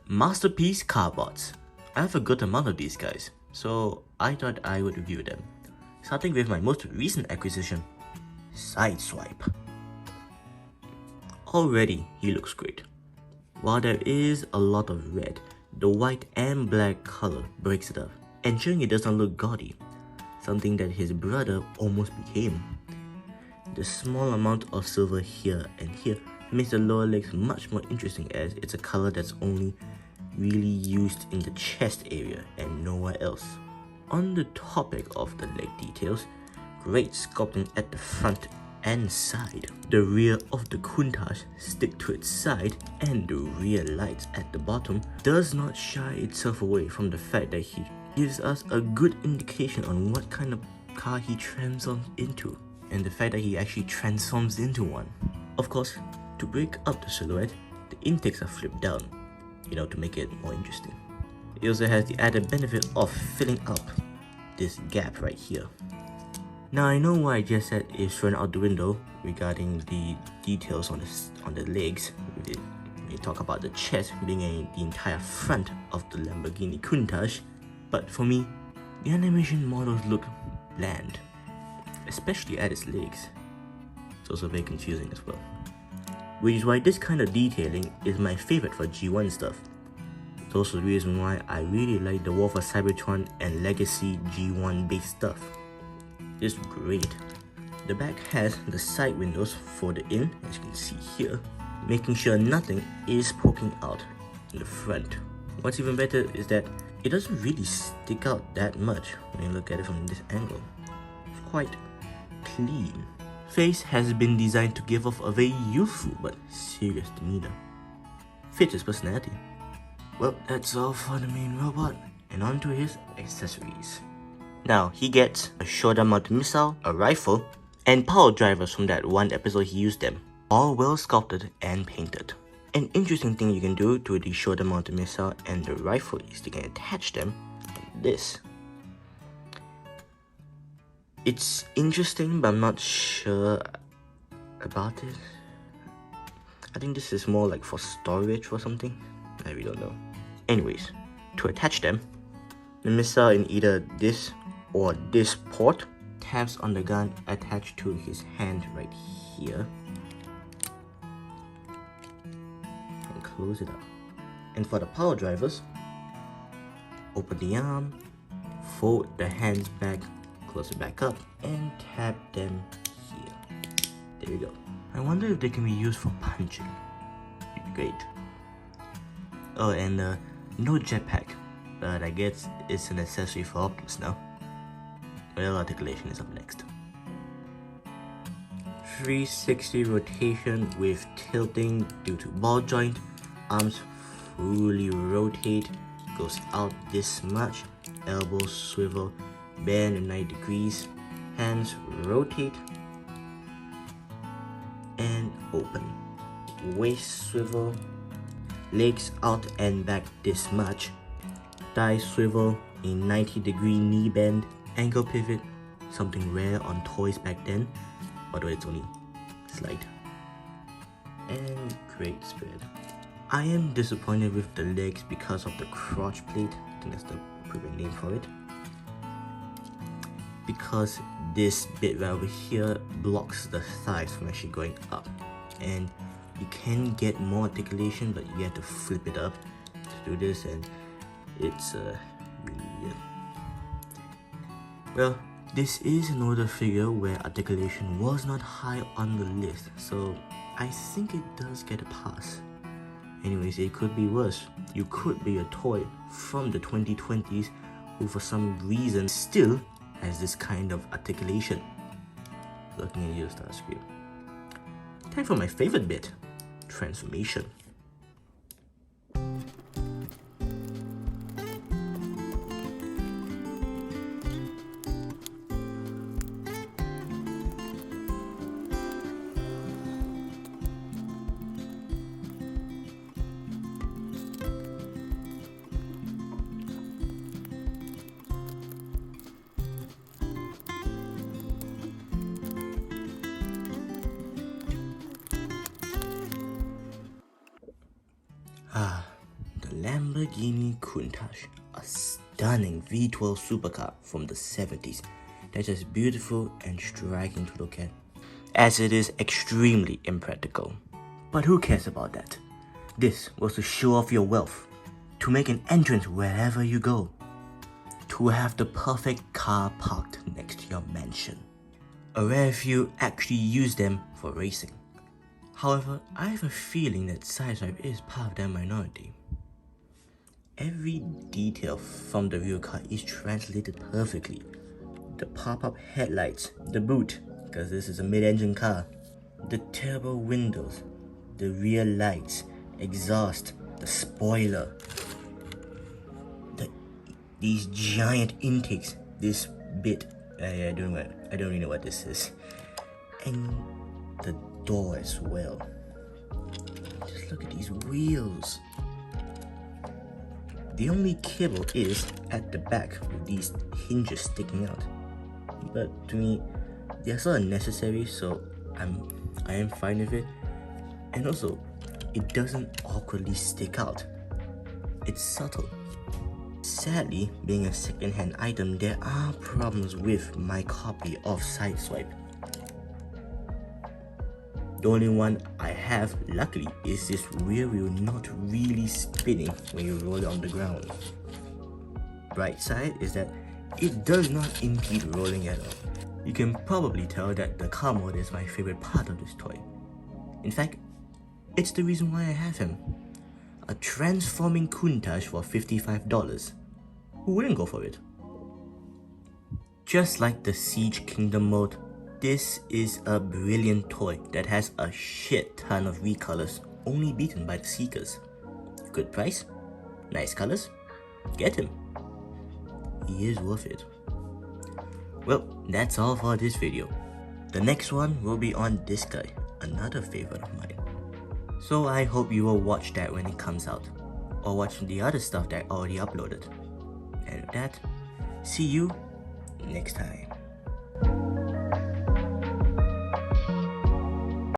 Masterpiece Carbots. I have a good amount of these guys, so I thought I would review them. Starting with my most recent acquisition, Sideswipe. Already, he looks great. While there is a lot of red, the white and black color breaks it up, ensuring it doesn't look gaudy, something that his brother almost became. The small amount of silver here and here makes the lower legs much more interesting, as it's a color that's only really used in the chest area and nowhere else. On the topic of the leg details, great sculpting at the front and side. The rear of the Countach stick to its side, and the rear lights at the bottom does not shy itself away from the fact that he gives us a good indication on what kind of car he transforms into, and the fact that he actually transforms into one. Of course, to break up the silhouette, the intakes are flipped down, to make it more interesting. It also has the added benefit of filling up this gap right here. Now I know what I just said is thrown out the window regarding the details on the legs. We talk about the chest being the entire front of the Lamborghini Countach, but for me, the animation models look bland, especially at its legs. It's also very confusing as well, which is why this kind of detailing is my favorite for G1 stuff. It's also the reason why I really like the War for Cybertron and Legacy G1 based stuff. It's great. The back has the side windows folded in, as you can see here, making sure nothing is poking out in the front. What's even better is that it doesn't really stick out that much when you look at it from this angle. It's quite clean. Face has been designed to give off a very youthful but serious demeanor. Fits his personality. Well, that's all for the main robot, and on to his accessories. Now, he gets a shoulder-mounted missile, a rifle, and power drivers from that one episode he used them, all well sculpted and painted. An interesting thing you can do to the shoulder-mounted missile and the rifle is you can attach them like this. It's interesting, but I'm not sure about it. I think this is more like for storage or something. I really don't know. Anyways, to attach them, the missile in either this or this port taps on the gun attached to his hand right here and close it up. And for the power drivers, open the arm, fold the hands back, close it back up, and tap them here. There we go. I wonder if they can be used for punching. It'd be great. Oh, and no jetpack, but I guess it's an accessory for Optimus now. Well, articulation is up next. 360 rotation with tilting due to ball joint. Arms fully rotate, goes out this much. Elbows swivel, bend 90 degrees. Hands rotate and open. Waist swivel, legs out and back this much. Thigh swivel, a 90-degree knee bend. Ankle pivot, something rare on toys back then, although it's only slight. And great spread. I am disappointed with the legs because of the crotch plate. I think that's the appropriate name for it. Because this bit right over here blocks the thighs from actually going up. And you can get more articulation, but you have to flip it up to do this, and it's really weird. Well, this is an older figure where articulation was not high on the list, so I think it does get a pass. Anyways, it could be worse. You could be a toy from the 2020s who for some reason still has this kind of articulation. Looking at you, Starscream. Time for my favorite bit, transformation. Lamborghini Countach, a stunning V12 supercar from the 70s that's just beautiful and striking to look at, as it is extremely impractical. But who cares about that? This was to show off your wealth, to make an entrance wherever you go, to have the perfect car parked next to your mansion. A rare few actually use them for racing. However, I have a feeling that Sideswipe is part of that minority. Every detail from the rear car is translated perfectly. The pop-up headlights, the boot, because this is a mid-engine car, the turbo windows, the rear lights, exhaust, the spoiler, these giant intakes, this bit, I don't really know what this is, and the door as well. Just look at these wheels. The only kibble is at the back with these hinges sticking out, but to me they're sort of necessary, so I am fine with it. And also, it doesn't awkwardly stick out. It's subtle. Sadly, being a second-hand item, there are problems with my copy of Sideswipe. The only one I have, luckily, is this rear wheel not really spinning when you roll it on the ground. Bright side is that it does not impede rolling at all. You can probably tell that the car mode is my favorite part of this toy. In fact, it's the reason why I have him. A transforming Countach for $55. Who wouldn't go for it? Just like the Siege Kingdom mode, this is a brilliant toy that has a shit ton of recolors, only beaten by the Seekers. Good price, nice colors, get him. He is worth it. Well, that's all for this video. The next one will be on this guy, another favorite of mine. So I hope you will watch that when it comes out, or watch the other stuff that I already uploaded. And with that, see you next time.